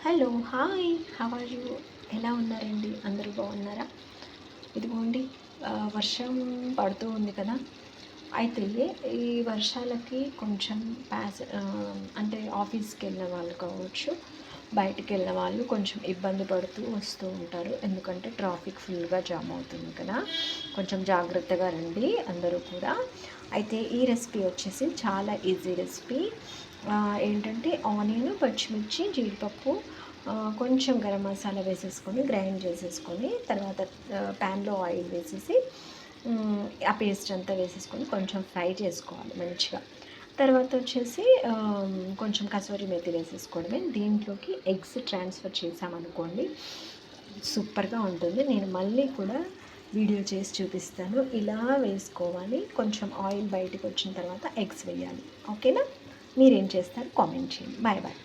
Hello hi how are you? ఎలా ఉన్నారండి? అందరూ బాగున్నారా? ఇదిగోండి, వర్షం పడుతూ ఉంది కదా. అయితే ఈ వర్షాలకి కొంచెం అంటే ఆఫీస్కి వెళ్ళిన వాళ్ళు కావచ్చు, బయటికి వెళ్ళిన వాళ్ళు కొంచెం ఇబ్బంది పడుతూ వస్తూ ఉంటారు. ఎందుకంటే ట్రాఫిక్ ఫుల్గా జామ్ అవుతుంది కదా. కొంచెం జాగ్రత్తగా రండి అందరూ కూడా. అయితే ఈ రెసిపీ వచ్చేసి చాలా ఈజీ రెసిపీ. ఏంటంటే ఆనియన్, పచ్చిమిర్చి, జీడిపప్పు, కొంచెం గరం మసాలా వేసేసుకొని గ్రైండ్ చేసేసుకొని తర్వాత ప్యాన్లో ఆయిల్ వేసేసి ఆ పేస్ట్ అంతా వేసేసుకొని కొంచెం ఫ్రై చేసుకోవాలి మంచిగా. తర్వాత వచ్చేసి కొంచెం కసూరి మెతి వేసేసుకోవడమే. దీంట్లోకి ఎగ్స్ ట్రాన్స్ఫర్ చేసామనుకోండి, సూపర్గా ఉంటుంది. నేను మళ్ళీ కూడా వీడియో చేసి చూపిస్తాను. ఇలా వేసుకోవాలి. కొంచెం ఆయిల్ బయటకు వచ్చిన తర్వాత ఎగ్స్ వేయాలి. ఓకేనా? మీరేం చేస్తారు కామెంట్ చేయండి. Bye bye.